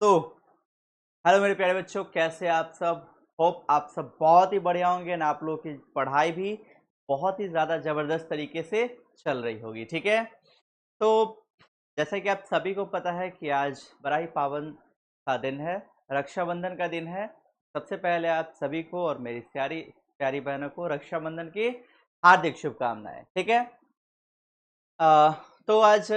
तो हेलो मेरे प्यारे बच्चों, कैसे आप सब। होप आप सब बहुत ही बढ़िया होंगे ना। आप लोगों की पढ़ाई भी बहुत ही ज़्यादा ज़बरदस्त तरीके से चल रही होगी। ठीक है, तो जैसा कि आप सभी को पता है कि आज बड़ा ही पावन का दिन है, रक्षाबंधन का दिन है। सबसे पहले आप सभी को और मेरी प्यारी प्यारी बहनों को रक्षाबंधन की हार्दिक शुभकामनाएं। ठीक है, अ, तो आज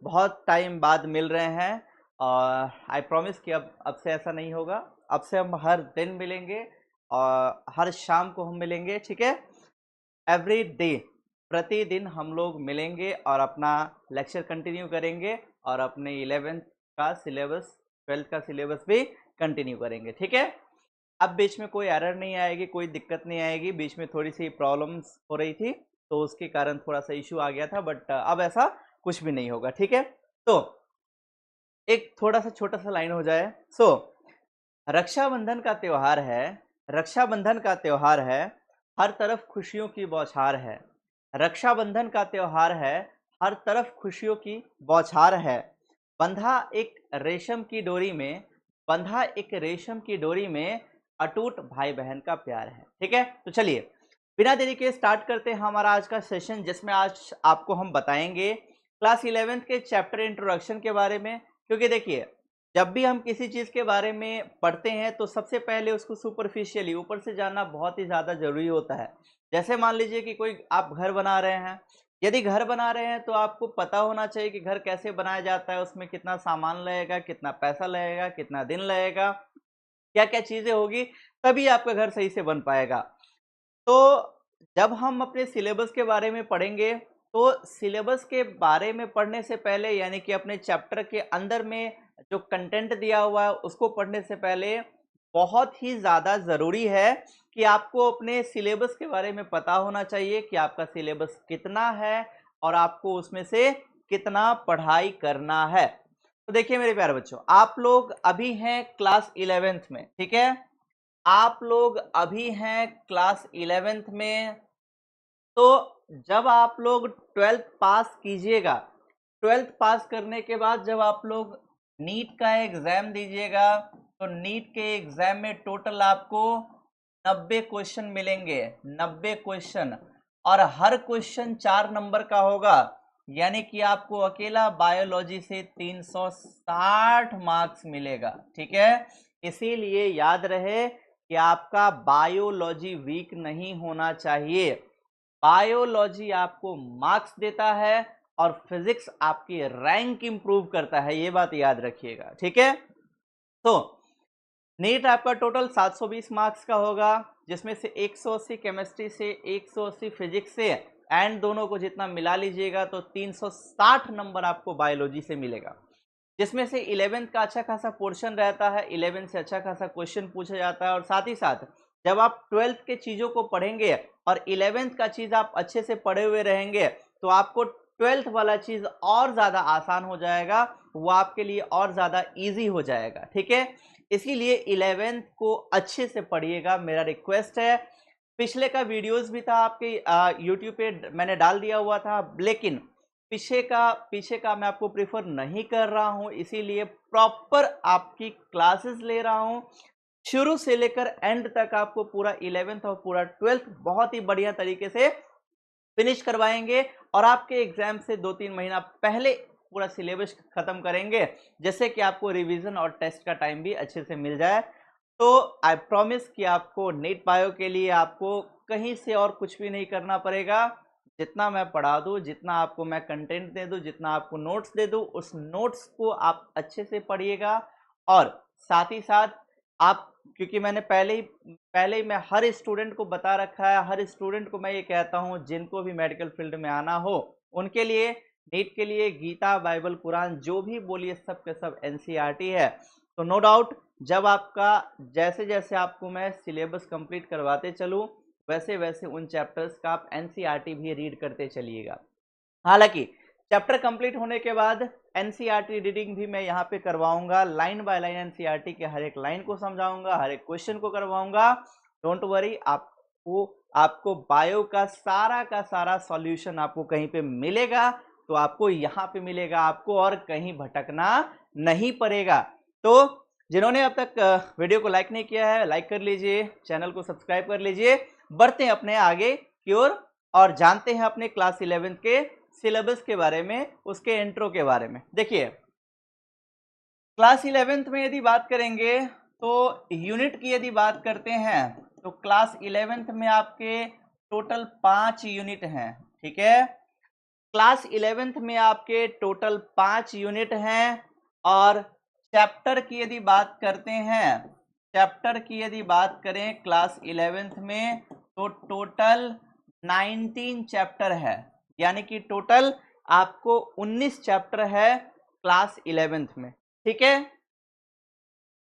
बहुत टाइम बाद मिल रहे हैं और आई प्रॉमिस कि अब से ऐसा नहीं होगा। अब से हम हर दिन मिलेंगे और हर शाम को हम मिलेंगे। ठीक है, एवरी डे, प्रतिदिन हम लोग मिलेंगे और अपना लेक्चर कंटिन्यू करेंगे और अपने 11th का सिलेबस, 12th का सिलेबस भी कंटिन्यू करेंगे। ठीक है, अब बीच में कोई एरर नहीं आएगी, कोई दिक्कत नहीं आएगी। बीच में थोड़ी सी प्रॉब्लम्स हो रही थी तो उसके कारण थोड़ा सा इश्यू आ गया था, बट अब ऐसा कुछ भी नहीं होगा। ठीक है, तो एक थोड़ा सा छोटा सा लाइन हो जाए। सो रक्षाबंधन का त्योहार है, रक्षाबंधन का त्योहार है, हर तरफ खुशियों की बौछार है। रक्षाबंधन का त्योहार है, हर तरफ खुशियों की बौछार है। बंधा एक रेशम की डोरी में, बंधा एक रेशम की डोरी में, अटूट भाई बहन का प्यार है। ठीक है, तो चलिए बिना देरी के स्टार्ट करते हैं हमारा आज का सेशन, जिसमें आज आपको हम बताएंगे क्लास 11th के चैप्टर इंट्रोडक्शन के बारे में। क्योंकि देखिए, जब भी हम किसी चीज़ के बारे में पढ़ते हैं तो सबसे पहले उसको सुपरफिशियली ऊपर से जानना बहुत ही ज़्यादा ज़रूरी होता है। जैसे मान लीजिए कि कोई आप घर बना रहे हैं, यदि घर बना रहे हैं तो आपको पता होना चाहिए कि घर कैसे बनाया जाता है, उसमें कितना सामान लगेगा, कितना पैसा लगेगा, कितना दिन लगेगा, क्या क्या चीज़ें होगी, तभी आपका घर सही से बन पाएगा। तो जब हम अपने सिलेबस के बारे में पढ़ेंगे तो सिलेबस के बारे में पढ़ने से पहले, यानी कि अपने चैप्टर के अंदर में जो कंटेंट दिया हुआ है उसको पढ़ने से पहले बहुत ही ज़्यादा ज़रूरी है कि आपको अपने सिलेबस के बारे में पता होना चाहिए कि आपका सिलेबस कितना है और आपको उसमें से कितना पढ़ाई करना है। तो देखिए मेरे प्यारे बच्चों, आप लोग अभी हैं क्लास 11th में। ठीक है, आप लोग अभी हैं क्लास 11th में। तो जब आप लोग 12th पास कीजिएगा, 12th पास करने के बाद जब आप लोग नीट का एग्जाम दीजिएगा तो नीट के एग्जाम में टोटल आपको 90 क्वेश्चन मिलेंगे, 90 क्वेश्चन, और हर क्वेश्चन 4 नंबर का होगा। यानी कि आपको अकेला बायोलॉजी से 360 मार्क्स मिलेगा। ठीक है, इसीलिए याद रहे कि आपका बायोलॉजी वीक नहीं होना चाहिए। बायोलॉजी आपको मार्क्स देता है और फिजिक्स आपकी रैंक इंप्रूव करता है, ये बात याद रखिएगा। ठीक है, तो नीट आपका टोटल 720 मार्क्स का होगा, जिसमें से 180 केमिस्ट्री से, 180 फिजिक्स से, एंड दोनों को जितना मिला लीजिएगा तो 360 नंबर आपको बायोलॉजी से मिलेगा। जिसमें से 11th का अच्छा खासा पोर्शन रहता है, 11th से अच्छा खासा क्वेश्चन पूछा जाता है, और साथ ही साथ जब आप 12th के चीज़ों को पढ़ेंगे और 11th का चीज़ आप अच्छे से पढ़े हुए रहेंगे तो आपको 12th वाला चीज़ और ज़्यादा आसान हो जाएगा, वो आपके लिए और ज़्यादा ईजी हो जाएगा। ठीक है, इसीलिए 11th को अच्छे से पढ़िएगा, मेरा रिक्वेस्ट है। पिछले का वीडियोस भी था आपके यूट्यूब पे मैंने डाल दिया हुआ था, लेकिन पीछे का मैं आपको प्रेफर नहीं कर रहा हूं, इसीलिए प्रॉपर आपकी क्लासेस ले रहा हूं। शुरू से लेकर एंड तक आपको पूरा 11th और पूरा 12th बहुत ही बढ़िया तरीके से फिनिश करवाएंगे और आपके एग्जाम से 2-3 महीना पहले पूरा सिलेबस खत्म करेंगे, जैसे कि आपको रिवीजन और टेस्ट का टाइम भी अच्छे से मिल जाए। तो आई प्रॉमिस कि आपको नीट बायो के लिए आपको कहीं से और कुछ भी नहीं करना पड़ेगा। जितना मैं पढ़ा दूँ, जितना आपको मैं कंटेंट दे दूँ, जितना आपको नोट्स दे दूँ, उस नोट्स को आप अच्छे से पढ़िएगा। और साथ ही साथ आप, क्योंकि मैंने पहले ही मैं हर स्टूडेंट को बता रखा है, हर स्टूडेंट को मैं ये कहता हूँ जिनको भी मेडिकल फील्ड में आना हो उनके लिए, नीट के लिए गीता, बाइबल, कुरान जो भी बोलिए सब के सब एनसीईआरटी है। तो नो डाउट जब आपका, जैसे जैसे आपको मैं सिलेबस कंप्लीट करवाते चलूँ वैसे वैसे उन चैप्टर्स का आप एनसीईआरटी भी रीड करते चलिएगा। हालांकि चैप्टर कंप्लीट होने के बाद एनसीईआरटी रीडिंग भी मैं यहाँ पे करवाऊंगा, लाइन बाय लाइन एनसीईआरटी के हर एक लाइन को समझाऊंगा, हर एक क्वेश्चन को करवाऊंगा। डोंट वरी, आपको बायो का सारा सॉल्यूशन आपको कहीं पे मिलेगा, तो आपको यहाँ पे मिलेगा, आपको और कहीं भटकना नहीं पड़ेगा। तो जिन्होंने अब तक वीडियो को लाइक नहीं किया है, लाइक कर लीजिए, चैनल को सब्सक्राइब कर लीजिए। बढ़ते हैं अपने आगे की ओर और जानते हैं अपने क्लास 11th के सिलेबस के बारे में, उसके इंट्रो के बारे में। देखिए, क्लास 11th में यदि बात करेंगे तो यूनिट की यदि बात करते हैं तो क्लास 11th में आपके टोटल 5 यूनिट हैं, ठीक है। क्लास 11th में आपके टोटल 5 यूनिट हैं और चैप्टर की यदि बात करते हैं, चैप्टर की यदि बात करें क्लास 11th में तो टोटल 19 चैप्टर है, यानी कि टोटल आपको 19 चैप्टर है क्लास 11th में, ठीक है।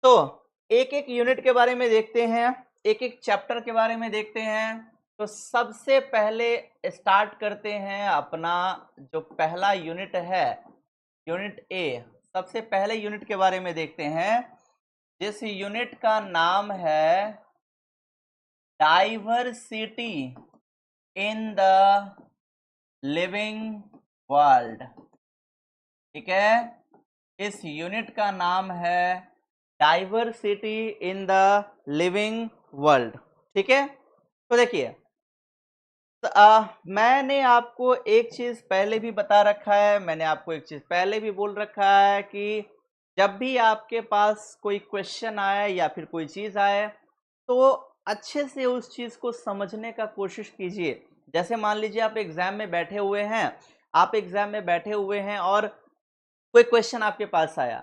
तो एक एक यूनिट के बारे में देखते हैं, एक एक चैप्टर के बारे में देखते हैं। तो सबसे पहले स्टार्ट करते हैं अपना जो पहला यूनिट है, यूनिट ए। सबसे पहले यूनिट के बारे में देखते हैं, जिस यूनिट का नाम है diversity in the living world, ठीक है। इस यूनिट का नाम है diversity in the living world, ठीक है। तो देखिए, मैंने आपको एक चीज पहले भी बता रखा है, मैंने आपको एक चीज पहले भी बोल रखा है कि जब भी आपके पास कोई क्वेश्चन आए या फिर कोई चीज आए तो अच्छे से उस चीज को समझने का कोशिश कीजिए। जैसे मान लीजिए आप एग्जाम में बैठे हुए हैं, आप एग्जाम में बैठे हुए हैं और कोई क्वेश्चन आपके पास आया,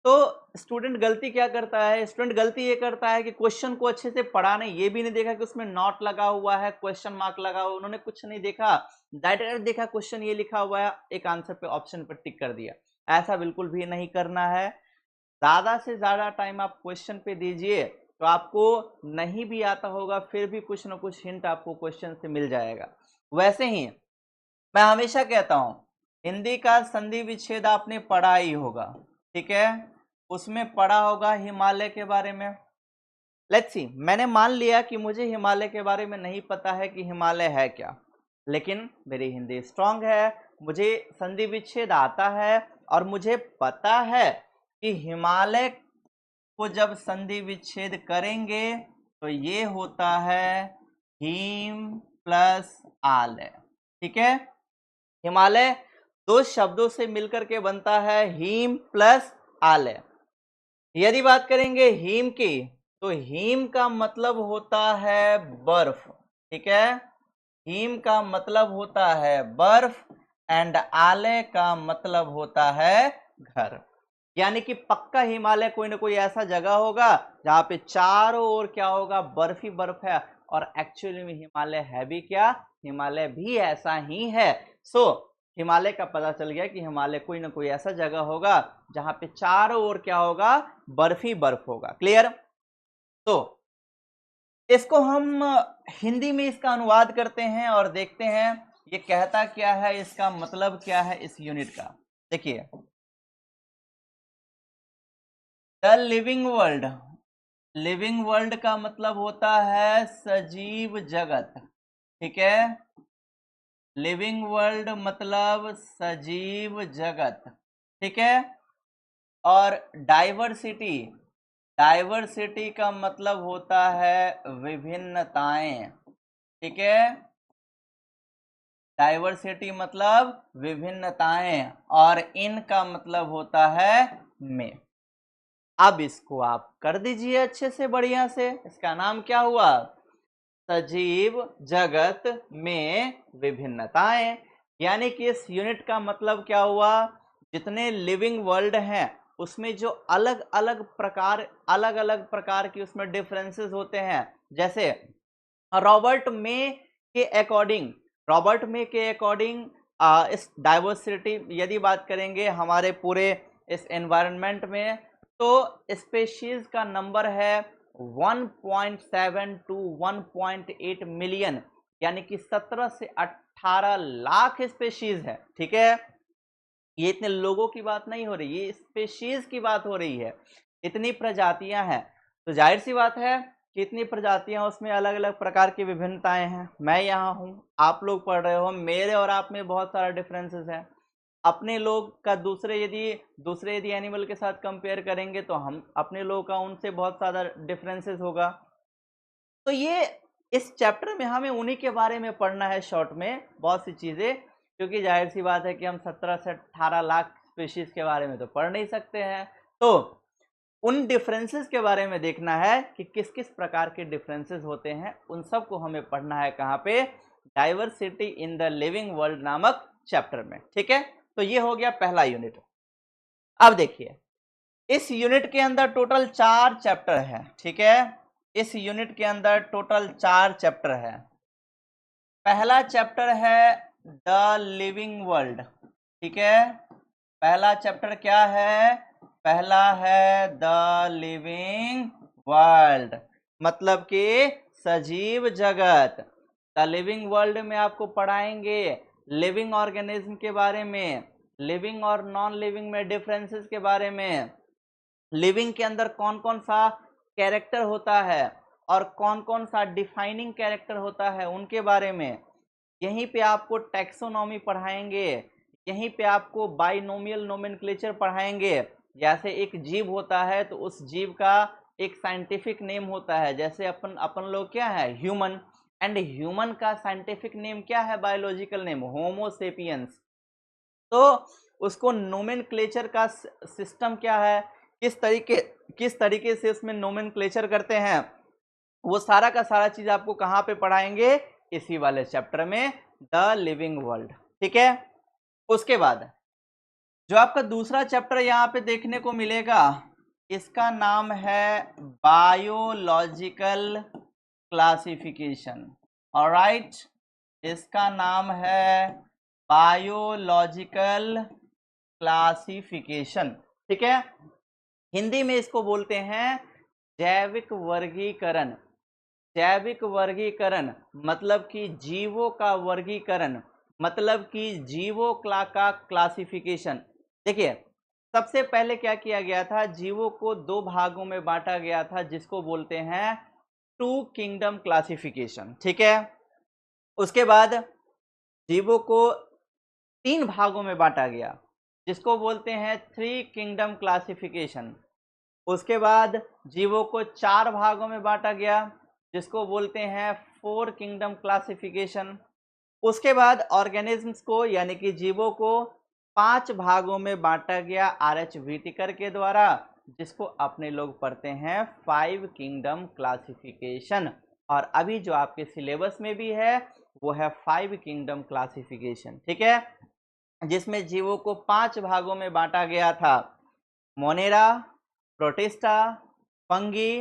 तो स्टूडेंट गलती क्या करता है, स्टूडेंट गलती ये करता है कि क्वेश्चन को अच्छे से पढ़ा नहीं, ये भी नहीं देखा कि उसमें नॉट लगा हुआ है, क्वेश्चन मार्क लगा हुआ, उन्होंने कुछ नहीं देखा, डायरेक्ट देखा क्वेश्चन ये लिखा हुआ है, एक आंसर पे ऑप्शन पर टिक कर दिया। ऐसा बिल्कुल भी नहीं करना है। ज्यादा से ज्यादा टाइम आप क्वेश्चन पे दीजिए, तो आपको नहीं भी आता होगा फिर भी कुछ ना कुछ हिंट आपको क्वेश्चन से मिल जाएगा। वैसे ही मैं हमेशा कहता हूं, हिंदी का संधि विच्छेद आपने पढ़ा ही होगा, ठीक है। उसमें पढ़ा होगा हिमालय के बारे में। लेट्स सी, मैंने मान लिया कि मुझे हिमालय के बारे में नहीं पता है कि हिमालय है क्या, लेकिन मेरी हिंदी स्ट्रांग है, मुझे संधि विच्छेद आता है और मुझे पता है कि हिमालय को जब संधि विच्छेद करेंगे तो ये होता है हिम प्लस आलय, ठीक है। हिमालय दो शब्दों से मिलकर के बनता है हिम प्लस आलय। यदि बात करेंगे हिम की, तो हिम का मतलब होता है बर्फ, ठीक है। हिम का मतलब होता है बर्फ एंड आलय का मतलब होता है घर। यानी कि पक्का हिमालय कोई ना कोई ऐसा जगह होगा जहां पे चारों ओर क्या होगा, बर्फ ही बर्फ है। और एक्चुअली में हिमालय है भी क्या, हिमालय भी ऐसा ही है। सो हिमालय का पता चल गया कि हिमालय कोई ना कोई ऐसा जगह होगा जहां पे चारों ओर क्या होगा, बर्फ ही बर्फ होगा। क्लियर। तो इसको हम हिंदी में इसका अनुवाद करते हैं और देखते हैं ये कहता क्या है, इसका मतलब क्या है इस यूनिट का। देखिए, the living world, living world का मतलब होता है सजीव जगत, ठीक है। लिविंग वर्ल्ड मतलब सजीव जगत, ठीक है। और डाइवर्सिटी, डाइवर्सिटी का मतलब होता है विभिन्नताएं, ठीक है। डाइवर्सिटी मतलब विभिन्नताएं और इनका मतलब होता है में। अब इसको आप कर दीजिए अच्छे से बढ़िया से। इसका नाम क्या हुआ, सजीव जगत में विभिन्नताएं। यानी कि इस यूनिट का मतलब क्या हुआ, जितने लिविंग वर्ल्ड हैं उसमें जो अलग अलग प्रकार की उसमें डिफरेंसेस होते हैं। जैसे रॉबर्ट मे के अकॉर्डिंग, रॉबर्ट मे के अकॉर्डिंग इस डाइवर्सिटी यदि बात करेंगे हमारे पूरे इस एनवायरनमेंट में, तो स्पेशीज का नंबर है 1.7 टू 1.8 मिलियन, यानी कि 17 से 18 लाख स्पेशीज है, ठीक है। ये इतने लोगों की बात नहीं हो रही, ये स्पेशीज की बात हो रही है। इतनी प्रजातियां हैं, तो जाहिर सी बात है कि इतनी प्रजातियां उसमें अलग अलग प्रकार की विभिन्नताएं हैं। मैं यहाँ हूँ, आप लोग पढ़ रहे हो, मेरे और आप में बहुत सारा डिफरेंसेस है। अपने लोग का दूसरे यदि एनिमल के साथ कंपेयर करेंगे तो हम अपने लोग का उनसे बहुत ज़्यादा डिफरेंसेस होगा। तो ये इस चैप्टर में हमें उन्हीं के बारे में पढ़ना है शॉर्ट में बहुत सी चीज़ें, क्योंकि जाहिर सी बात है कि हम 17 से 18 लाख स्पीशीज के बारे में तो पढ़ नहीं सकते हैं। तो उन डिफरेंसेस के बारे में देखना है कि किस किस प्रकार के डिफरेंसेस होते हैं, उन सब को हमें पढ़ना है कहाँ पे, diversity in the living world नामक चैप्टर में। ठीक है, तो ये हो गया पहला यूनिट। अब देखिए इस यूनिट के अंदर टोटल 4 चैप्टर है। ठीक है, इस यूनिट के अंदर टोटल 4 चैप्टर है। पहला चैप्टर है द लिविंग वर्ल्ड। ठीक है, पहला चैप्टर क्या है, पहला है द लिविंग वर्ल्ड, मतलब कि सजीव जगत। द लिविंग वर्ल्ड में आपको पढ़ाएंगे लिविंग ऑर्गेनिज्म के बारे में, लिविंग और नॉन लिविंग में डिफरेंसेस के बारे में, लिविंग के अंदर कौन कौन सा कैरेक्टर होता है और कौन कौन सा डिफाइनिंग कैरेक्टर होता है उनके बारे में। यहीं पे आपको टैक्सोनॉमी पढ़ाएंगे, यहीं पे आपको बाइनोमियल नोमेनक्लेचर पढ़ाएंगे। जैसे एक जीव होता है तो उस जीव का एक साइंटिफिक नेम होता है, जैसे अपन लोग क्या है, ह्यूमन, एंड ह्यूमन का साइंटिफिक नेम क्या है, बायोलॉजिकल नेम होमो सेपियंस। तो उसको नोमेनक्लेचर का सिस्टम क्या है, किस तरीके से उसमें नोमेनक्लेचर करते हैं, वो सारा का सारा चीज आपको कहाँ पे पढ़ाएंगे, इसी वाले चैप्टर में, द लिविंग वर्ल्ड। ठीक है, उसके बाद जो आपका दूसरा चैप्टर यहाँ पे देखने को मिलेगा, इसका नाम है बायोलॉजिकल क्लासिफिकेशन। ऑलराइट, इसका नाम है बायोलॉजिकल क्लासिफिकेशन। ठीक है, हिंदी में इसको बोलते हैं जैविक वर्गीकरण। जैविक वर्गीकरण मतलब कि जीवों का वर्गीकरण, मतलब कि जीवों का क्लासिफिकेशन। देखिए सबसे पहले क्या किया गया था, जीवों को 2 भागों में बांटा गया था, जिसको बोलते हैं 2 किंगडम क्लासिफिकेशन। ठीक है, उसके बाद जीवों को 3 भागों में बांटा गया, जिसको बोलते हैं 3 किंगडम क्लासिफिकेशन। उसके बाद जीवों को 4 भागों में बांटा गया, जिसको बोलते हैं 4 किंगडम क्लासिफिकेशन। उसके बाद ऑर्गेनिजम्स को यानी कि जीवों को 5 भागों में बांटा गया आर.एच. व्हिटेकर के द्वारा, जिसको अपने लोग पढ़ते हैं 5 किंगडम क्लासिफिकेशन। और अभी जो आपके सिलेबस में भी है वो है 5 किंगडम क्लासिफिकेशन। ठीक है, जिसमें जीवों को 5 भागों में बांटा गया था, मोनेरा, प्रोटिस्टा, फंगी,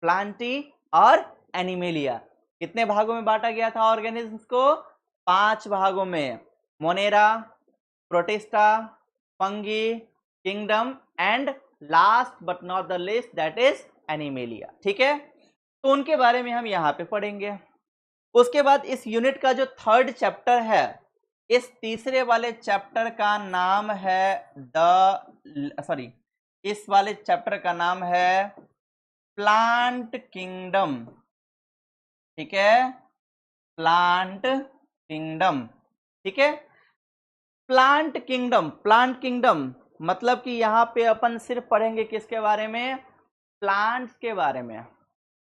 प्लांटी और एनिमेलिया। कितने भागों में बांटा गया था ऑर्गेनिज्म्स को, 5 भागों में, Monera, protista, fungi, kingdom and last but not the least that is animalia. ठीक है, तो उनके बारे में हम यहाँ पे पढ़ेंगे। उसके बाद इस यूनिट का जो 3rd चैप्टर है, इस तीसरे वाले चैप्टर का नाम है इस वाले चैप्टर का नाम है प्लांट किंगडम। ठीक है, प्लांट किंगडम। ठीक है, प्लांट किंगडम मतलब कि यहाँ पे अपन सिर्फ पढ़ेंगे किसके बारे में, प्लांट्स के बारे में।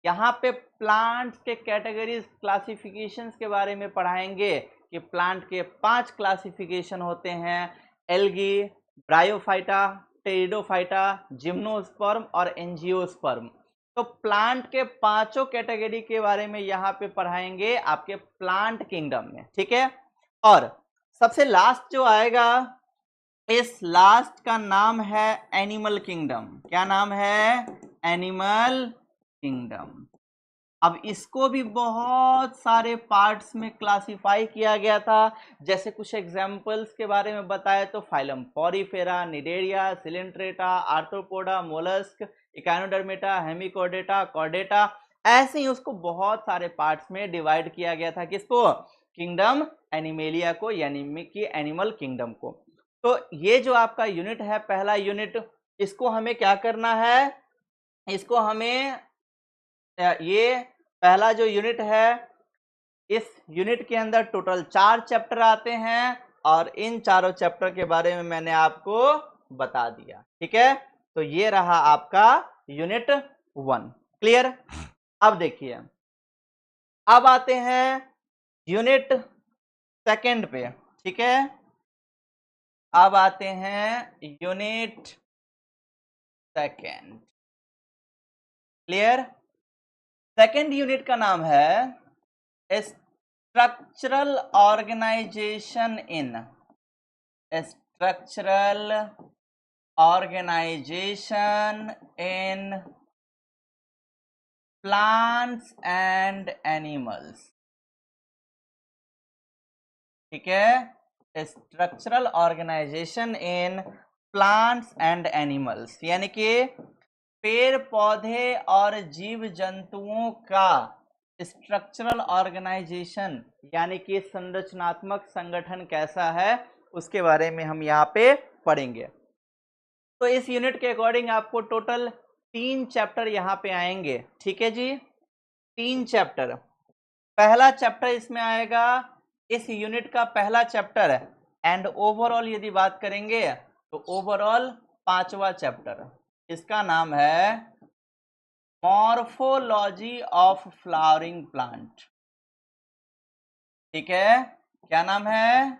यहाँ पे प्लांट्स के कैटेगरीज क्लासिफिकेशंस के बारे में पढ़ाएंगे कि प्लांट के 5 क्लासिफिकेशन होते हैं, एल्गी, ब्रायोफाइटा, टेरिडोफाइटा, जिम्नोस्पर्म और एंजियोस्पर्म। तो प्लांट के 5 कैटेगरी के बारे में यहाँ पे पढ़ाएंगे आपके प्लांट किंगडम में। ठीक है, और सबसे लास्ट जो आएगा, इस लास्ट का नाम है एनिमल किंगडम। क्या नाम है, एनिमल किंगडम। अब इसको भी बहुत सारे पार्ट्स में क्लासिफाई किया गया था। जैसे कुछ एग्जांपल्स के बारे में बताया तो phylum Porifera, Cnidaria, Coelenterata, arthropoda, mollusc, Echinodermata, hemichordata, Chordata, ऐसे ही उसको बहुत सारे पार्ट्स में डिवाइड किया गया था। किसको, किंगडम एनिमेलिया को, यानी कि एनिमल किंगडम को। तो ये जो आपका यूनिट है, पहला यूनिट, इसको हमें क्या करना है, इसको हमें ये पहला जो यूनिट है, इस यूनिट के अंदर टोटल 4 चैप्टर आते हैं। और इन चारों चैप्टर के बारे में मैंने आपको बता दिया। ठीक है, तो ये रहा आपका यूनिट 1। क्लियर? अब देखिए, अब आते हैं यूनिट 2 पे। ठीक है, अब आते हैं यूनिट 2। क्लियर? सेकेंड यूनिट का नाम है structural organisation in structural organisation in plants and animals. ठीक है, structural organisation in plants and animals, यानी कि पेड़ पौधे और जीव जंतुओं का स्ट्रक्चरल ऑर्गेनाइजेशन यानी कि संरचनात्मक संगठन कैसा है उसके बारे में हम यहाँ पे पढ़ेंगे। तो इस यूनिट के अकॉर्डिंग आपको टोटल 3 चैप्टर यहाँ पे आएंगे। ठीक है जी, 3 चैप्टर। पहला चैप्टर इसमें आएगा, इस यूनिट का पहला चैप्टर है, एंड ओवरऑल यदि बात करेंगे तो ओवरऑल 5वां चैप्टर, इसका नाम है मॉर्फोलॉजी ऑफ फ्लावरिंग प्लांट। ठीक है, क्या नाम है?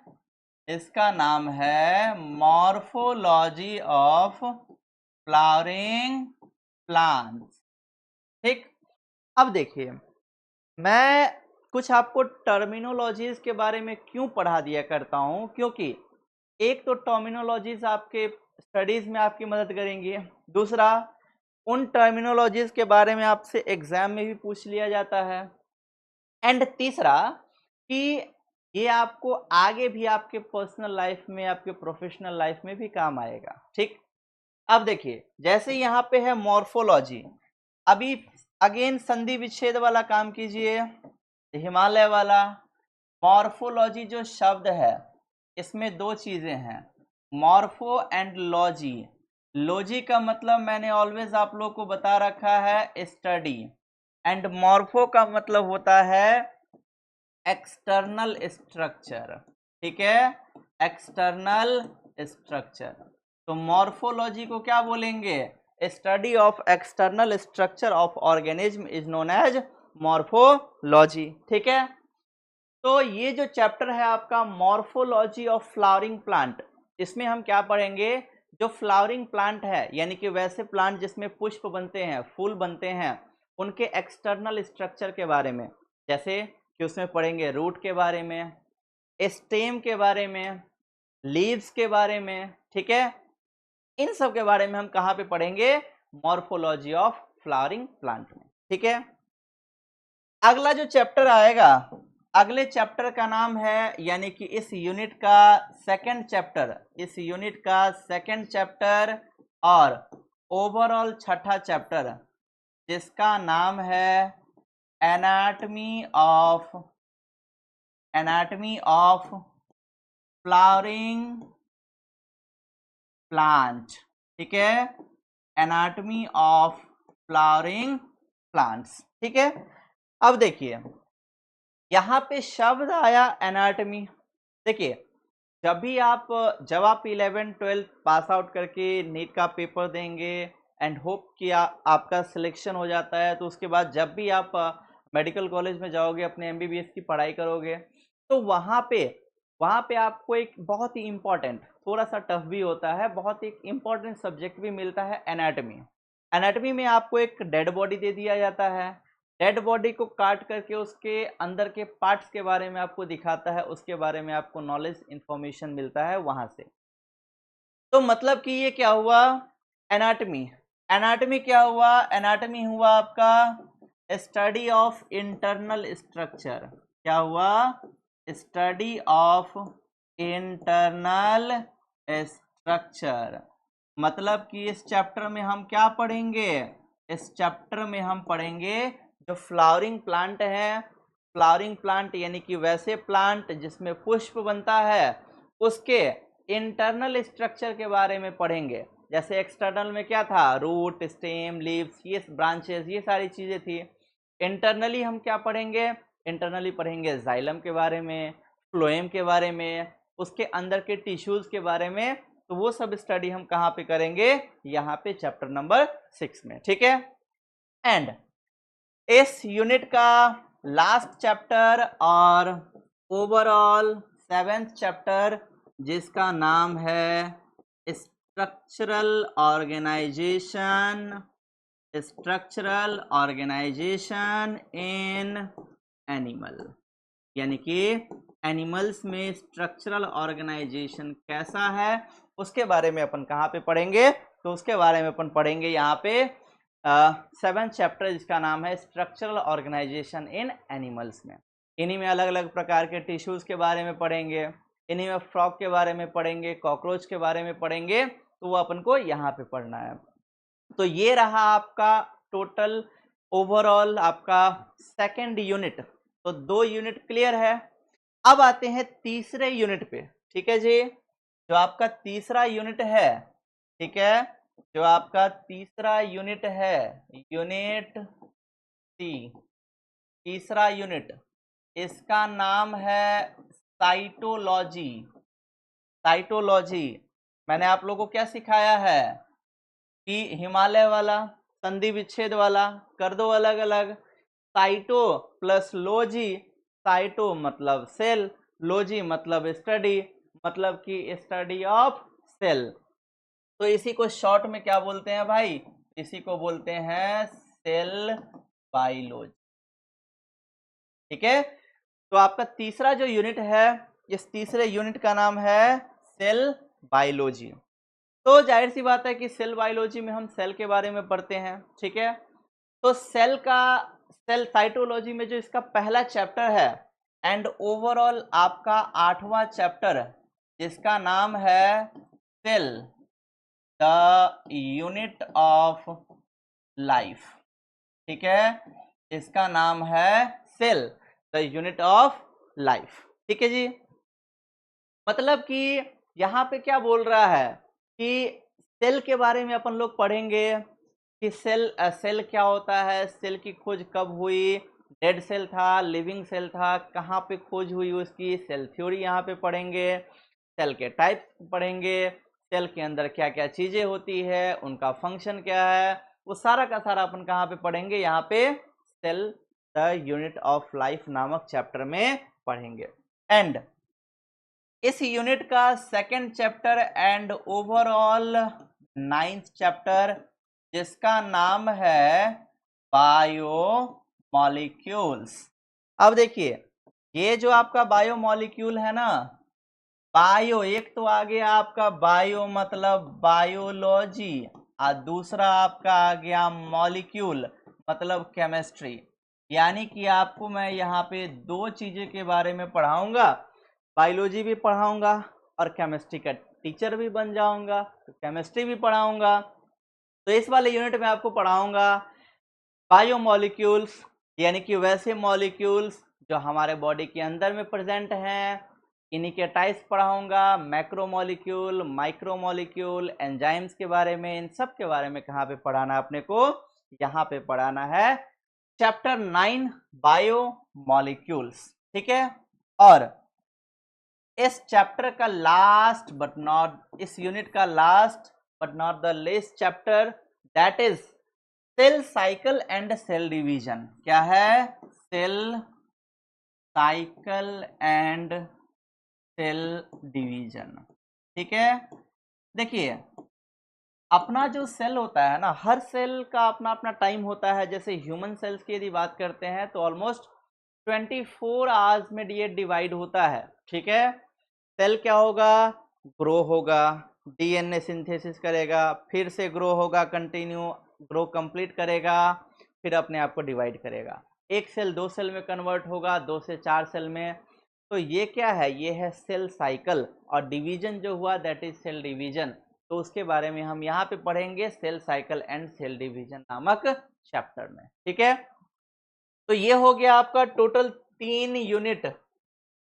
इसका नाम है मॉर्फोलॉजी ऑफ फ्लावरिंग प्लांट्स। ठीक, अब देखिए, मैं कुछ आपको टर्मिनोलॉजीज के बारे में क्यों पढ़ा दिया करता हूं, क्योंकि एक तो टर्मिनोलॉजीज आपके स्टडीज में आपकी मदद करेंगी, दूसरा उन टर्मिनोलॉजीज के बारे में आपसे एग्जाम में भी पूछ लिया जाता है, एंड तीसरा कि ये आपको आगे भी आपके पर्सनल लाइफ में, आपके प्रोफेशनल लाइफ में भी काम आएगा। ठीक, अब देखिए, जैसे यहाँ पे है मॉर्फोलॉजी, अभी अगेन संधि विच्छेद वाला काम कीजिए, हिमालय वाला। मॉर्फोलॉजी जो शब्द है इसमें 2 चीजें हैं, मॉर्फो एंड लॉजी। लॉजी का मतलब मैंने ऑलवेज आप लोग को बता रखा है स्टडी, एंड मॉर्फो का मतलब होता है एक्सटर्नल स्ट्रक्चर। ठीक है, एक्सटर्नल स्ट्रक्चर। तो मॉर्फोलॉजी को क्या बोलेंगे? Study of external structure of organism is known as morphology. ठीक है, तो ये जो चैप्टर है आपका मॉर्फोलॉजी ऑफ फ्लावरिंग प्लांट, इसमें हम क्या पढ़ेंगे? जो फ्लावरिंग प्लांट है यानी कि वैसे प्लांट जिसमें पुष्प बनते हैं, फूल बनते हैं, उनके एक्सटर्नल स्ट्रक्चर के बारे में, जैसे कि उसमें पढ़ेंगे रूट के बारे में, स्टेम के बारे में, लीव्स के बारे में। ठीक है, इन सब के बारे में हम कहाँ पे पढ़ेंगे? मॉर्फोलॉजी ऑफ फ्लावरिंग प्लांट में। ठीक है, अगला जो चैप्टर आएगा, अगले चैप्टर का नाम है, यानी कि इस यूनिट का सेकंड चैप्टर, इस यूनिट का सेकंड चैप्टर और ओवरऑल छठा चैप्टर, जिसका नाम है एनाटमी ऑफ फ्लावरिंग प्लांट। ठीक है, एनाटमी ऑफ फ्लावरिंग प्लांट्स। ठीक है, अब देखिए यहाँ पे शब्द आया एनाटमी। देखिए, जब आप 11-12 पास आउट करके नीट का पेपर देंगे एंड होप कि आपका सिलेक्शन हो जाता है, तो उसके बाद जब भी आप मेडिकल कॉलेज में जाओगे, अपने एमबीबीएस की पढ़ाई करोगे, तो वहाँ पे आपको एक बहुत ही इम्पोर्टेंट, थोड़ा सा टफ भी होता है, बहुत एक इम्पोर्टेंट सब्जेक्ट भी मिलता है, एनाटमी। एनाटमी में आपको एक डेड बॉडी दे दिया जाता है, डेड बॉडी को काट करके उसके अंदर के पार्ट्स के बारे में आपको दिखाता है, उसके बारे में आपको नॉलेज इंफॉर्मेशन मिलता है वहां से। तो मतलब कि ये क्या हुआ? एनाटमी। एनाटमी क्या हुआ? एनाटमी हुआ आपका स्टडी ऑफ इंटरनल स्ट्रक्चर। क्या हुआ? Study of internal structure. मतलब कि इस चैप्टर में हम क्या पढ़ेंगे? इस चैप्टर में हम पढ़ेंगे जो फ्लावरिंग प्लांट है, फ्लावरिंग प्लांट यानी कि वैसे प्लांट जिसमें पुष्प बनता है, उसके इंटरनल स्ट्रक्चर के बारे में पढ़ेंगे। जैसे एक्सटर्नल में क्या था? रूट, स्टेम, लीव्स, ये ब्रांचेस, ये सारी चीजें थी। इंटरनली हम क्या पढ़ेंगे? इंटरनली पढ़ेंगे जाइलम के बारे में, फ्लोएम के बारे में, उसके अंदर के टिश्यूज के बारे में, तो वो सब स्टडी हम कहाँ पे करेंगे, यहाँ पे चैप्टर नंबर 6 में, ठीक है। एंड इस यूनिट का लास्ट चैप्टर और ओवरऑल 7th चैप्टर, जिसका नाम है स्ट्रक्चरल ऑर्गेनाइजेशन इन एनिमल, यानी कि एनिमल्स में स्ट्रक्चरल ऑर्गेनाइजेशन कैसा है उसके बारे में अपन कहाँ पे पढ़ेंगे, तो उसके बारे में अपन पढ़ेंगे यहाँ पे 7th चैप्टर, जिसका नाम है स्ट्रक्चरल ऑर्गेनाइजेशन इन एनिमल्स में। इन्हीं में अलग अलग प्रकार के टिश्यूज के बारे में पढ़ेंगे, इन्हीं में फ्रॉग के बारे में पढ़ेंगे, कॉकरोच के बारे में पढ़ेंगे, तो वो अपन को यहाँ पे पढ़ना है। तो ये रहा आपका टोटल ओवरऑल आपका 2nd यूनिट। तो 2 यूनिट क्लियर है। अब आते हैं तीसरे यूनिट पे, ठीक है जी। जो आपका तीसरा यूनिट है, ठीक है, जो आपका तीसरा यूनिट है, यूनिट सी, तीसरा यूनिट, इसका नाम है साइटोलॉजी। साइटोलॉजी मैंने आप लोगों को क्या सिखाया है कि हिमालय वाला, संधि विच्छेद वाला कर दो अलग अलग। साइटो प्लस लॉजी, साइटो मतलब सेल, लॉजी मतलब स्टडी, मतलब कि स्टडी ऑफ सेल। तो इसी को शॉर्ट में क्या बोलते हैं भाई, इसी को बोलते हैं सेल बायोलॉजी, ठीक है। तो आपका तीसरा जो यूनिट है, इस तीसरे यूनिट का नाम है सेल बायोलॉजी। तो जाहिर सी बात है कि सेल बायोलॉजी में हम सेल के बारे में पढ़ते हैं, ठीक है। तो सेल साइटोलॉजी में जो इसका पहला चैप्टर है एंड ओवरऑल आपका 8वां चैप्टर, जिसका नाम है cell the unit of life, ठीक है, इसका नाम है cell the unit of life, ठीक है जी। मतलब कि यहाँ पे क्या बोल रहा है कि सेल के बारे में अपन लोग पढ़ेंगे कि सेल क्या होता है, सेल की खोज कब हुई, डेड सेल था, लिविंग सेल था, कहाँ पे खोज हुई उसकी, सेल थ्योरी यहाँ पे पढ़ेंगे, सेल के टाइप्स पढ़ेंगे, सेल के अंदर क्या क्या चीज़ें होती है, उनका फंक्शन क्या है, वो सारा का सारा अपन कहाँ पे पढ़ेंगे, यहाँ पे cell the unit of life नामक चैप्टर में पढ़ेंगे। एंड इस यूनिट का 2nd chapter and overall 9th chapter, जिसका नाम है बायोमॉलिक्यूल्स। अब देखिए, ये जो आपका बायोमॉलिक्यूल है ना, बायो एक तो आ गया आपका बायो मतलब बायोलॉजी, और दूसरा आपका आ गया मॉलिक्यूल मतलब केमिस्ट्री। यानी कि आपको मैं यहाँ पे 2 चीज़ें के बारे में पढ़ाऊंगा, बायोलॉजी भी पढ़ाऊंगा और केमिस्ट्री का टीचर भी बन जाऊंगा, तो केमिस्ट्री भी पढ़ाऊंगा। तो इस वाले यूनिट में आपको पढ़ाऊंगा बायोमॉलिक्यूल्स, यानी कि वैसे मॉलिक्यूल्स जो हमारे बॉडी के अंदर में प्रेजेंट हैं, इन्हीं के टाइप्स पढ़ाऊंगा, मैक्रोमॉलिक्यूल, माइक्रोमॉलिक्यूल, एंजाइम्स के बारे में, इन सब के बारे में कहाँ पे पढ़ाना अपने को, यहाँ पे पढ़ाना है चैप्टर 9 बायोमॉलिक्यूल्स, ठीक है। और इस चैप्टर का लास्ट बट नॉट, इस यूनिट का last but not the least chapter, that is cell cycle and cell division. क्या है, cell cycle and cell division, ठीक है। देखिए, अपना जो सेल होता है ना, हर सेल का अपना अपना टाइम होता है। जैसे ह्यूमन सेल्स की यदि बात करते हैं तो ऑलमोस्ट 24 आवर्स में ये डिवाइड होता है, ठीक है। सेल क्या होगा, ग्रो होगा, डीएनए सिंथेसिस करेगा, फिर से ग्रो होगा, कंटिन्यू ग्रो कंप्लीट करेगा, फिर अपने आप को डिवाइड करेगा। एक सेल 2 सेल में कन्वर्ट होगा, 2 से 4 सेल में। तो ये क्या है, ये है सेल साइकिल। और डिवीजन जो हुआ दैट इज सेल डिवीजन। तो उसके बारे में हम यहाँ पे पढ़ेंगे cell cycle and cell division नामक चैप्टर में, ठीक है। तो ये हो गया आपका टोटल 3 यूनिट,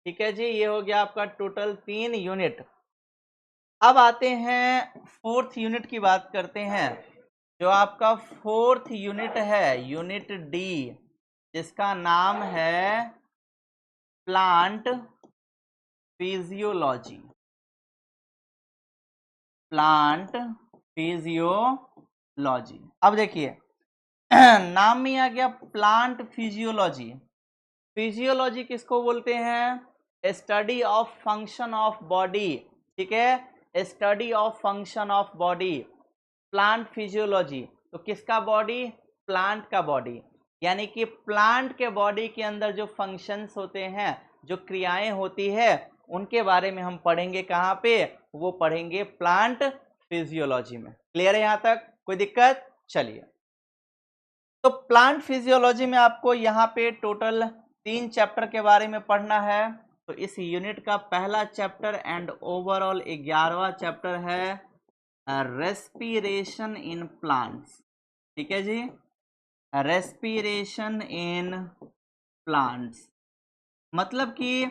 ठीक है जी, ये हो गया आपका टोटल 3 यूनिट। अब आते हैं 4th यूनिट की बात करते हैं। जो आपका 4th यूनिट है, यूनिट डी, जिसका नाम है प्लांट फिजियोलॉजी, प्लांट फिजियोलॉजी। अब देखिए नाम में आ गया प्लांट फिजियोलॉजी। फिजियोलॉजी किसको बोलते हैं? Study of function of body, ठीक है, study of function of body, plant physiology. तो किसका बॉडी? प्लांट का बॉडी, यानी कि प्लांट के बॉडी के अंदर जो फंक्शंस होते हैं, जो क्रियाएं होती है, उनके बारे में हम पढ़ेंगे। कहाँ पे? वो पढ़ेंगे प्लांट फिजियोलॉजी में। क्लियर है यहाँ तक? कोई दिक्कत? चलिए, तो प्लांट फिजियोलॉजी में आपको यहाँ पे टोटल 3 चैप्टर के बारे में पढ़ना है। तो इस यूनिट का पहला चैप्टर एंड ओवरऑल 11वां चैप्टर है रेस्पिरेशन इन प्लांट्स। ठीक है जी, रेस्पिरेशन इन प्लांट्स मतलब कि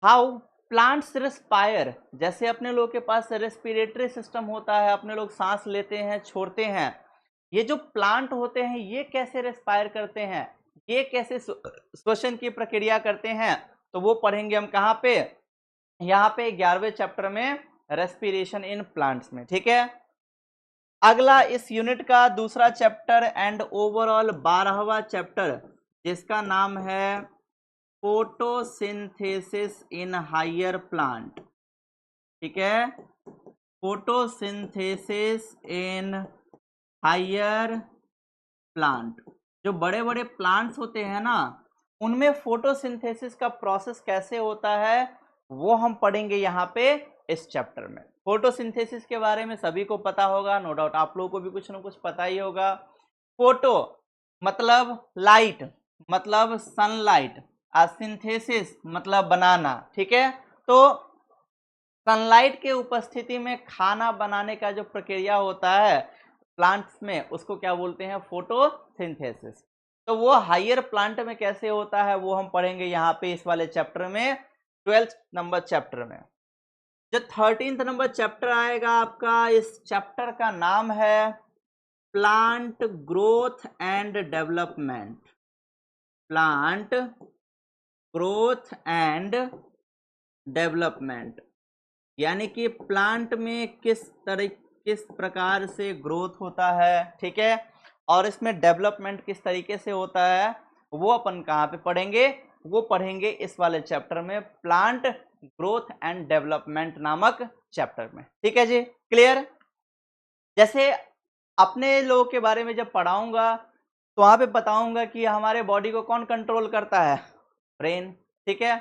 हाउ प्लांट्स रेस्पायर। जैसे अपने लोग के पास रेस्पिरेटरी सिस्टम होता है, अपने लोग सांस लेते हैं, छोड़ते हैं, ये जो प्लांट होते हैं ये कैसे रेस्पायर करते हैं, ये कैसे श्वसन की प्रक्रिया करते हैं, तो वो पढ़ेंगे हम कहाँ पे? यहाँ पे 11वें चैप्टर में, रेस्पिरेशन इन प्लांट्स में। ठीक है, अगला इस यूनिट का दूसरा चैप्टर एंड ओवरऑल 12वां चैप्टर, जिसका नाम है फोटोसिंथेसिस इन हायर प्लांट। ठीक है, फोटोसिंथेसिस इन हायर प्लांट। जो बड़े बड़े प्लांट्स होते हैं ना, उनमें फोटोसिंथेसिस का प्रोसेस कैसे होता है वो हम पढ़ेंगे यहाँ पे इस चैप्टर में। फोटोसिंथेसिस के बारे में सभी को पता होगा, नो डाउट आप लोगों को भी कुछ ना कुछ पता ही होगा। फोटो मतलब लाइट, मतलब सनलाइट, सिंथेसिस मतलब बनाना। ठीक है, तो सनलाइट के उपस्थिति में खाना बनाने का जो प्रक्रिया होता है प्लांट्स में, उसको क्या बोलते हैं? फोटोसिंथेसिस। तो वो हायर प्लांट में कैसे होता है वो हम पढ़ेंगे यहाँ पे इस वाले चैप्टर में, 12th नंबर चैप्टर में। जो 13th नंबर चैप्टर आएगा आपका, इस चैप्टर का नाम है plant growth and development. Plant growth and development, यानी कि प्लांट में किस प्रकार से ग्रोथ होता है, ठीक है, और इसमें डेवलपमेंट किस तरीके से होता है, वो अपन कहाँ पे पढ़ेंगे? वो पढ़ेंगे इस वाले चैप्टर में, प्लांट ग्रोथ एंड डेवलपमेंट नामक चैप्टर में। ठीक है जी, क्लियर? जैसे अपने लोगों के बारे में जब पढ़ाऊंगा तो वहां पे बताऊंगा कि हमारे बॉडी को कौन कंट्रोल करता है? ब्रेन। ठीक है,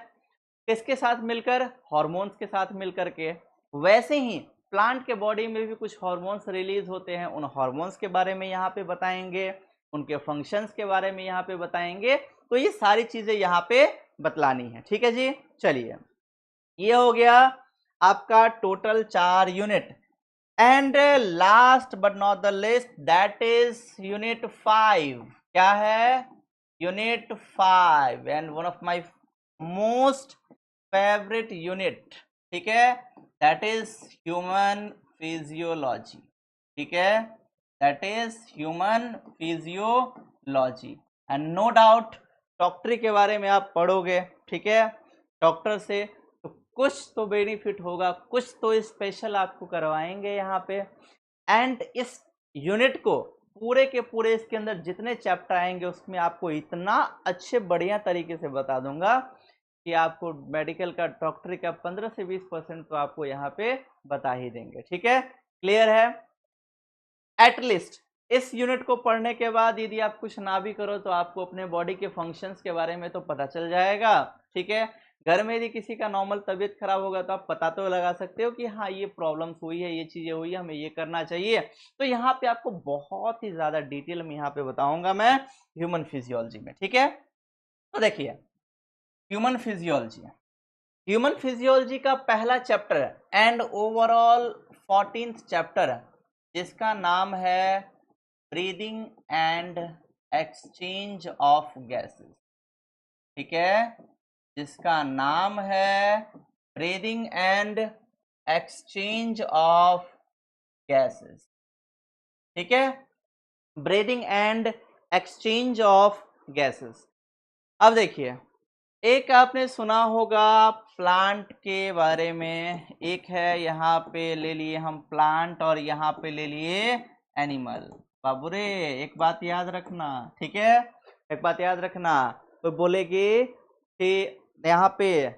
किसके साथ मिलकर? हार्मोन्स के साथ मिलकर के। वैसे ही प्लांट के बॉडी में भी कुछ हार्मोन्स रिलीज होते हैं, उन हार्मोन्स के बारे में यहाँ पे बताएंगे, उनके फंक्शंस के बारे में यहाँ पे बताएंगे। तो ये सारी चीजें यहाँ पे बतलानी है। ठीक है जी, चलिए, ये हो गया आपका total 4 unit. And last but not the least, that is unit 5। क्या है? Unit 5 and one of my most favourite unit. ठीक है, दैट इज ह्यूमन फिजियोलॉजी। ठीक है, that is human physiology. And no doubt डॉक्टरी के बारे में आप पढ़ोगे, ठीक है, डॉक्टर से तो कुछ तो बेनिफिट होगा, कुछ तो स्पेशल आपको करवाएंगे यहाँ पे। एंड इस यूनिट को पूरे के पूरे, इसके अंदर जितने चैप्टर आएंगे उसमें आपको इतना अच्छे बढ़िया तरीके से बता दूंगा कि आपको मेडिकल का, डॉक्टरी का 15 से 20% तो आपको यहाँ पे बता ही देंगे। ठीक है, क्लियर है? एटलीस्ट इस यूनिट को पढ़ने के बाद यदि आप कुछ ना भी करो तो आपको अपने बॉडी के फंक्शंस के बारे में तो पता चल जाएगा। ठीक है, घर में यदि किसी का नॉर्मल तबीयत खराब होगा तो आप पता तो लगा सकते हो कि हाँ ये प्रॉब्लम्स हुई है, ये चीजें हुई है, हमें ये करना चाहिए। तो यहाँ पे आपको बहुत ही ज्यादा डिटेल में यहाँ पे बताऊंगा मैं ह्यूमन फिजियोलॉजी में। ठीक है, तो देखिए ह्यूमन फिजियोलॉजी, ह्यूमन फिजियोलॉजी का पहला chapter and overall 14th chapter, जिसका नाम है breathing and exchange of gases. ठीक है, जिसका नाम है breathing and exchange of gases. ठीक है, breathing and exchange of gases. अब देखिए एक आपने सुना होगा प्लांट के बारे में, एक है यहाँ पे ले लिए हम प्लांट और यहाँ पे ले लिए एनिमल। बाबूरे एक बात याद रखना, ठीक है, एक बात याद रखना। तो बोलेगी कि यहाँ पे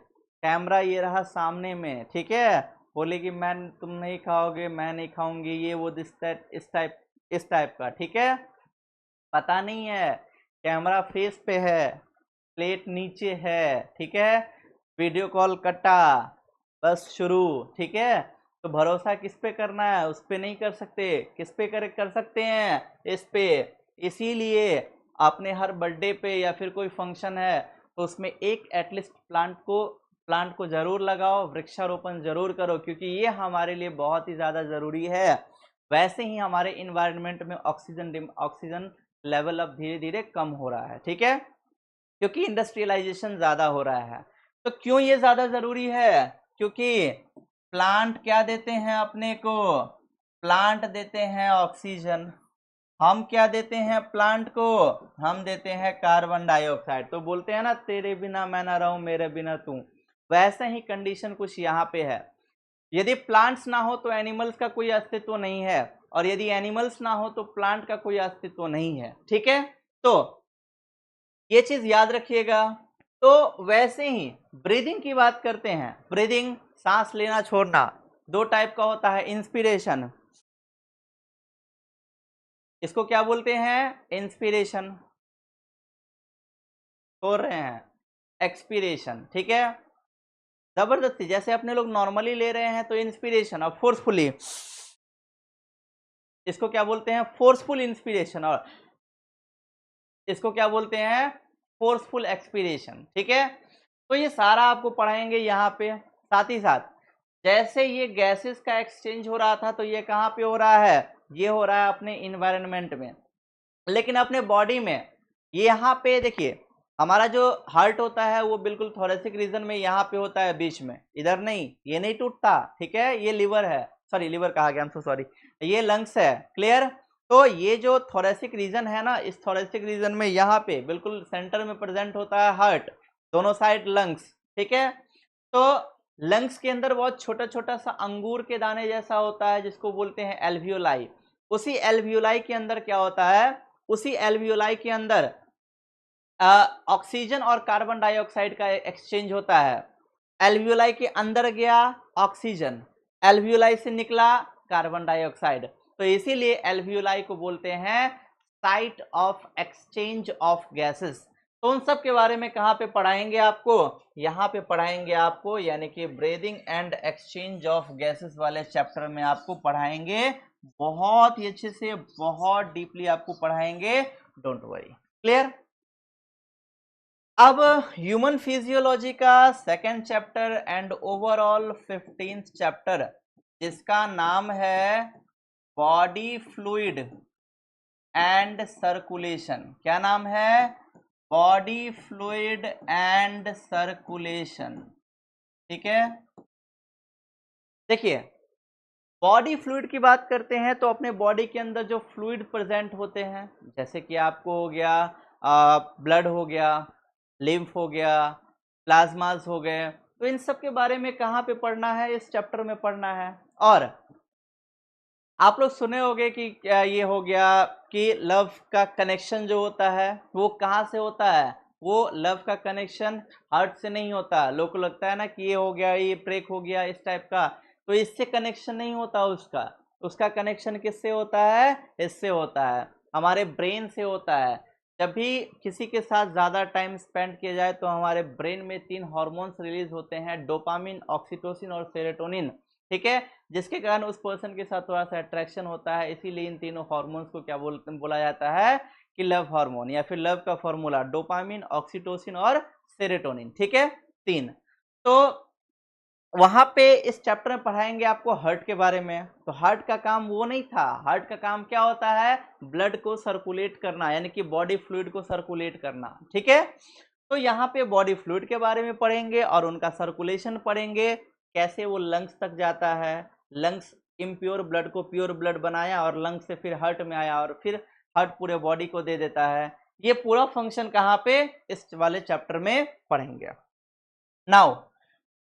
कैमरा ये रहा सामने में, ठीक है, बोलेगी मैं, तुम नहीं खाओगे, मैं नहीं खाऊंगी, ये वो इस टाइप का, ठीक है। पता नहीं है, कैमरा फेस पे है, प्लेट नीचे है, ठीक है, वीडियो कॉल कटा, बस शुरू, ठीक है। तो भरोसा किस पे करना है, उस पे नहीं कर सकते, किस पे कर सकते हैं, इस पे। इसीलिए आपने हर बर्थडे पे या फिर कोई फंक्शन है तो उसमें एक एटलीस्ट प्लांट को जरूर लगाओ, वृक्षारोपण जरूर करो, क्योंकि ये हमारे लिए बहुत ही ज़्यादा ज़रूरी है। वैसे ही हमारे इन्वायरमेंट में ऑक्सीजन लेवल अब धीरे धीरे कम हो रहा है, ठीक है, क्योंकि इंडस्ट्रियलाइजेशन ज़्यादा हो रहा है। तो क्यों ये ज़्यादा ज़रूरी है, क्योंकि प्लांट क्या देते हैं अपने को, प्लांट देते हैं ऑक्सीजन, हम क्या देते हैं प्लांट को, हम देते हैं कार्बन डाइऑक्साइड। तो बोलते हैं ना, तेरे बिना मैं ना रहूं, मेरे बिना तू। वैसे ही कंडीशन कुछ यहाँ पे है। यदि प्लांट्स ना हो तो एनिमल्स का कोई अस्तित्व नहीं है, और यदि एनिमल्स ना हो तो प्लांट का कोई अस्तित्व नहीं है, ठीक है। तो ये चीज याद रखिएगा। तो वैसे ही ब्रीदिंग की बात करते हैं, ब्रीदिंग सांस लेना छोड़ना दो टाइप का होता है। इंस्पिरेशन, इसको क्या बोलते हैं, इंस्पिरेशन, छोड़ रहे हैं, एक्सपीरेशन, ठीक है। जबरदस्ती जैसे अपने लोग नॉर्मली ले रहे हैं तो इंस्पिरेशन, और फोर्सफुली, इसको क्या बोलते हैं, फोर्सफुल इंस्पिरेशन, और इसको क्या बोलते हैं, फोर्सफुल एक्सपीरेशन, ठीक है। तो ये सारा आपको पढ़ाएंगे यहाँ पे। साथ ही साथ जैसे ये गैसेस का एक्सचेंज हो रहा था, तो ये कहाँ पे हो रहा है, ये हो रहा है अपने इन्वायरमेंट में। लेकिन अपने बॉडी में ये यहाँ पे देखिए, हमारा जो हार्ट होता है वो बिल्कुल थोरेसिक रीजन में यहाँ पे होता है, बीच में, इधर नहीं, ये नहीं टूटता, ठीक है। ये लीवर है, सॉरी लीवर कहा गया, सॉरी, ये लंग्स है, क्लियर। तो ये जो थोरेसिक रीजन है ना, इस थोरेसिक रीजन में यहाँ पे बिल्कुल सेंटर में प्रेजेंट होता है हार्ट, दोनों साइड लंग्स, ठीक है। तो लंग्स के अंदर बहुत छोटा छोटा सा अंगूर के दाने जैसा होता है, जिसको बोलते हैं एल्वियोलाई। उसी एल्वियोलाई के अंदर क्या होता है, उसी एल्वियोलाई के अंदर ऑक्सीजन और कार्बन डाइऑक्साइड का एक्सचेंज होता है। एल्वियोलाई के अंदर गया ऑक्सीजन, एल्वियोलाई से निकला कार्बन डाइऑक्साइड, तो इसीलिए एल्वियोलाई को बोलते हैं site of exchange of gases. तो उन सब के बारे में कहाँ पे पढ़ाएंगे आपको, यहाँ पे पढ़ाएंगे आपको, यानी कि breathing and exchange of gases वाले चैप्टर में आपको पढ़ाएंगे, बहुत ही अच्छे से, बहुत डीपली आपको पढ़ाएंगे, डोंट वरी, क्लियर। अब ह्यूमन फिजियोलॉजी का second chapter and overall 15th chapter, जिसका नाम है बॉडी फ्लूइड एंड सर्कुलेशन। क्या नाम है, बॉडी फ्लूइड एंड सर्कुलेशन, ठीक है। देखिए, बॉडी फ्लूइड की बात करते हैं तो अपने बॉडी के अंदर जो फ्लूइड प्रेजेंट होते हैं, जैसे कि आपको हो गया ब्लड हो गया, लिम्फ हो गया, प्लाज्मास हो गए, तो इन सब के बारे में कहाँ पे पढ़ना है, इस चैप्टर में पढ़ना है। और आप लोग सुने होंगे कि ये हो गया कि लव का कनेक्शन जो होता है वो कहाँ से होता है, वो लव का कनेक्शन हार्ट से नहीं होता। लोग को लगता है ना कि ये हो गया, ये ब्रेक हो गया, इस टाइप का, तो इससे कनेक्शन नहीं होता उसका। उसका कनेक्शन किससे होता है, इससे होता है, हमारे ब्रेन से होता है। जब भी किसी के साथ ज़्यादा टाइम स्पेंड किया जाए तो हमारे ब्रेन में 3 हॉर्मोन्स रिलीज होते हैं, डोपामिन, ऑक्सीटोसिन और सेरोटोनिन, ठीक है, जिसके कारण उस पर्सन के साथ थोड़ा सा अट्रैक्शन होता है। इसीलिए इन तीनों हार्मोन्स को क्या बोला जाता है कि लव हार्मोन, या फिर लव का फॉर्मूला डोपामिन, ऑक्सीटोसिन और सेरोटोनिन, ठीक है, 3। तो वहां पे इस चैप्टर में पढ़ाएंगे आपको हार्ट के बारे में। तो हार्ट का काम वो नहीं था, हार्ट का काम क्या होता है, ब्लड को सर्कुलेट करना, यानी कि बॉडी फ्लूइड को सर्कुलेट करना, ठीक है। तो यहाँ पे बॉडी फ्लूइड के बारे में पढ़ेंगे और उनका सर्कुलेशन पढ़ेंगे, कैसे वो लंग्स तक जाता है, लंग्स इम्प्योर ब्लड को प्योर ब्लड बनाया और लंग्स से फिर हार्ट में आया और फिर हार्ट पूरे बॉडी को दे देता है। ये पूरा फंक्शन कहाँ पे, इस वाले चैप्टर में पढ़ेंगे। नाउ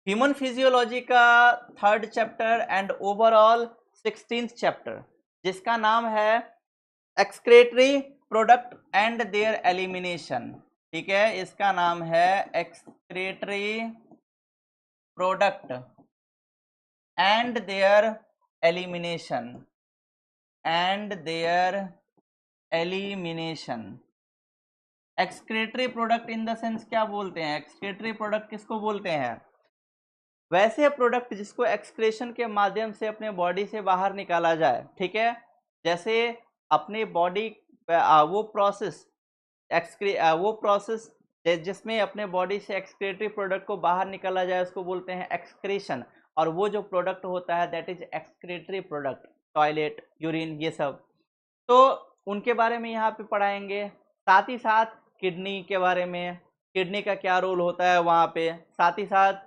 ह्यूमन फिजियोलॉजी का third chapter and overall 16th chapter, जिसका नाम है excretory product and there elimination. ठीक है, इसका नाम है excretory product and there elimination and there elimination. Excretory product in the sense क्या बोलते हैं, एक्सक्रेटरी प्रोडक्ट किसको बोलते हैं, वैसे प्रोडक्ट जिसको एक्सक्रेशन के माध्यम से अपने बॉडी से बाहर निकाला जाए। ठीक है, जैसे अपने बॉडी वो प्रोसेस जिसमें अपने बॉडी से एक्सक्रेटरी प्रोडक्ट को बाहर निकाला जाए उसको बोलते हैं एक्सक्रेशन, और वो जो प्रोडक्ट होता है that is excretory product, toilet, urine, ये सब। तो उनके बारे में यहाँ पे पढ़ाएंगे, साथ ही साथ किडनी के बारे में, किडनी का क्या रोल होता है वहाँ पे, साथ ही साथ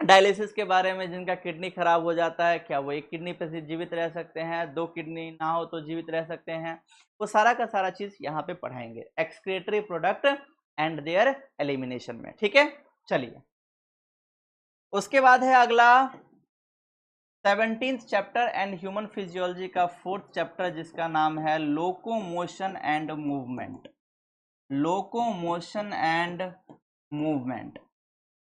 डायलिसिस के बारे में, जिनका किडनी खराब हो जाता है क्या वो एक किडनी पे जीवित रह सकते हैं, दो किडनी ना हो तो जीवित रह सकते हैं, वो सारा का सारा चीज यहाँ पे पढ़ाएंगे excretory product and there elimination में। ठीक है, चलिए उसके बाद है अगला 17th chapter and human physiology का 4th चैप्टर, जिसका नाम है locomotion and movement. Locomotion and movement.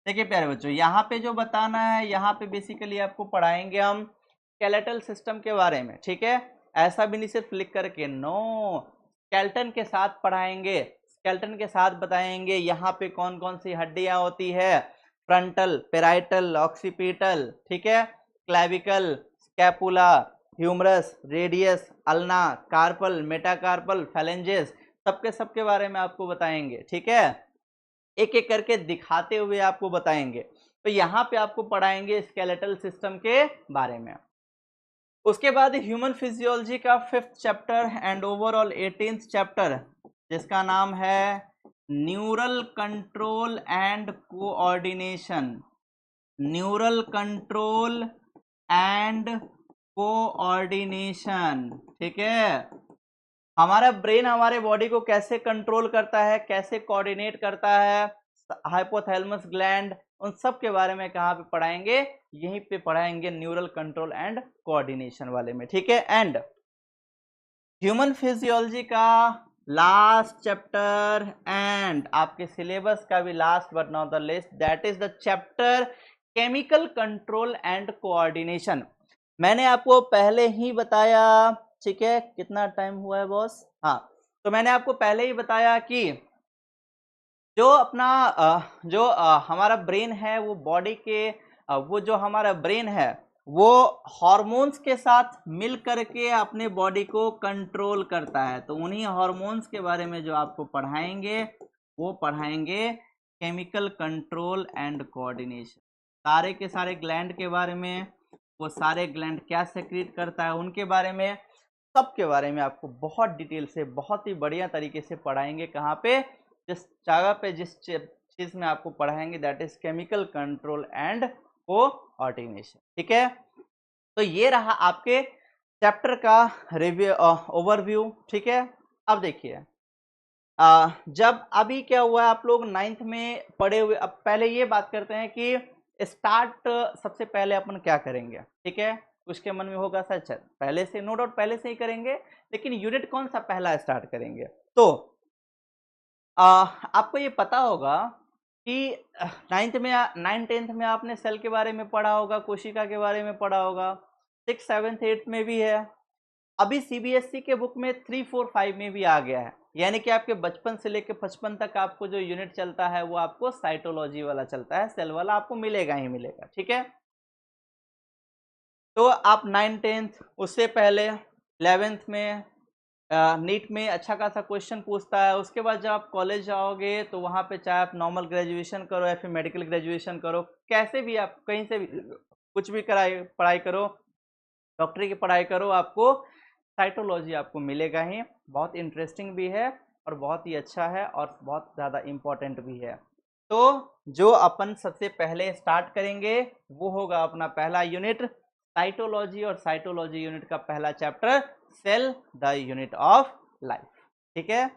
देखिए प्यारे बच्चों, यहाँ पे जो बताना है, यहाँ पे बेसिकली आपको पढ़ाएंगे हम स्केलेटल सिस्टम के बारे में। ठीक है, ऐसा भी नहीं सिर्फ लिख करके, नो, स्केलेटन के साथ पढ़ाएंगे, स्केलेटन के साथ बताएंगे यहाँ पे कौन कौन सी हड्डियां होती है, फ्रंटल, पेराइटल, ऑक्सीपिटल, ठीक है, clavicle, scapula, humerus, radius, ulna, carpal, metacarpal, phalanges, सबके बारे में आपको बताएंगे। ठीक है, एक एक करके दिखाते हुए आपको बताएंगे। तो यहाँ पे आपको पढ़ाएंगे स्केलेटल सिस्टम के बारे में। उसके बाद ह्यूमन फिजियोलॉजी का 5th chapter and overall 18th chapter, जिसका नाम है neural control and coordination. Neural control and coordination. ठीक है, हमारा ब्रेन हमारे बॉडी को कैसे कंट्रोल करता है, कैसे कोऑर्डिनेट करता है, हाइपोथैलेमस ग्लैंड, उन सब के बारे में कहाँ पे पढ़ाएंगे, यहीं पे पढ़ाएंगे न्यूरल कंट्रोल एंड कोऑर्डिनेशन वाले में। ठीक है, एंड ह्यूमन फिजियोलॉजी का लास्ट चैप्टर एंड आपके सिलेबस का भी last but not the least, that is the chapter chemical control and coordination. मैंने आपको पहले ही बताया, ठीक है, कितना टाइम हुआ है बॉस, हाँ, तो मैंने आपको पहले ही बताया कि जो अपना हमारा ब्रेन है, वो बॉडी के वो जो हमारा ब्रेन है वो हार्मोन्स के साथ मिल करके अपने बॉडी को कंट्रोल करता है। तो उन्हीं हार्मोन्स के बारे में जो आपको पढ़ाएंगे वो पढ़ाएंगे केमिकल कंट्रोल एंड कोऑर्डिनेशन। सारे के सारे ग्लैंड के बारे में, वो सारे ग्लैंड क्या सेक्रेट करता है उनके बारे में, सबके बारे में आपको बहुत डिटेल से, बहुत ही बढ़िया तरीके से पढ़ाएंगे। कहाँ पे, जिस जगह पे, जिस चीज में आपको पढ़ाएंगे, that is chemical control and coordination. ठीक है, तो ये रहा आपके चैप्टर का रिव्यू, ओवरव्यू। ठीक है, अब देखिए जब अभी क्या हुआ है, आप लोग 9th में पढ़े हुए, अब पहले ये बात करते हैं कि स्टार्ट सबसे पहले अपन क्या करेंगे। ठीक है, उसके मन में होगा सच है पहले से, नो डाउट पहले से ही करेंगे, लेकिन यूनिट कौन सा पहला स्टार्ट करेंगे। तो आपको ये पता होगा कि 9th 10th में आपने सेल के बारे में पढ़ा होगा, कोशिका के बारे में पढ़ा होगा, 6th 7th 8th में भी है, अभी सीबीएसई के बुक में 3 4 5 में भी आ गया है। यानी कि आपके बचपन से लेकर 55 तक आपको जो यूनिट चलता है वो आपको साइटोलॉजी वाला चलता है, सेल वाला आपको मिलेगा ही मिलेगा। ठीक है, तो आप 9 10th, उससे पहले 11th में नीट में अच्छा खासा क्वेश्चन पूछता है। उसके बाद जब आप कॉलेज जाओगे तो वहाँ पे चाहे आप नॉर्मल ग्रेजुएशन करो या फिर मेडिकल ग्रेजुएशन करो, कैसे भी आप कहीं से भी कुछ भी पढ़ाई करो, डॉक्टरी की पढ़ाई करो, आपको साइटोलॉजी आपको मिलेगा ही। बहुत इंटरेस्टिंग भी है और बहुत ही अच्छा है और बहुत ज़्यादा इम्पोर्टेंट भी है। तो जो अपन सबसे पहले स्टार्ट करेंगे वो होगा अपना पहला यूनिट साइटोलॉजी, और साइटोलॉजी यूनिट का पहला chapter cell the unit of life. ठीक है,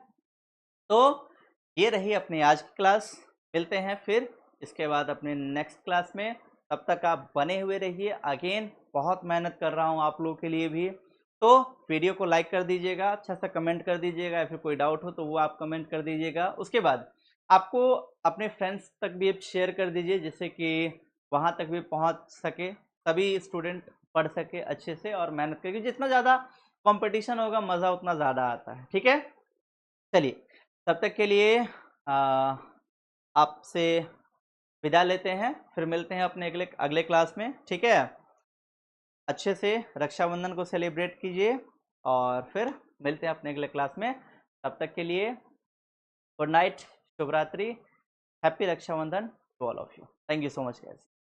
तो ये रही अपनी आज की क्लास। मिलते हैं फिर इसके बाद अपने नेक्स्ट क्लास में। तब तक आप बने हुए रहिए। अगेन बहुत मेहनत कर रहा हूँ आप लोगों के लिए भी, तो वीडियो को लाइक कर दीजिएगा, अच्छा सा कमेंट कर दीजिएगा, या फिर कोई डाउट हो तो वो आप कमेंट कर दीजिएगा। उसके बाद आपको अपने फ्रेंड्स तक भी शेयर कर दीजिए, जिससे कि वहाँ तक भी पहुँच सके, तभी स्टूडेंट पढ़ सके अच्छे से और मेहनत करके। जितना ज़्यादा कंपटीशन होगा मज़ा उतना ज़्यादा आता है। ठीक है, चलिए तब तक के लिए आपसे विदा लेते हैं, फिर मिलते हैं अपने अगले अगले क्लास में। ठीक है, अच्छे से रक्षाबंधन को सेलिब्रेट कीजिए और फिर मिलते हैं अपने अगले क्लास में। तब तक के लिए गुड नाइट, शुभ रात्रि, happy Rakshabandhan to all of you. Thank you so much guys.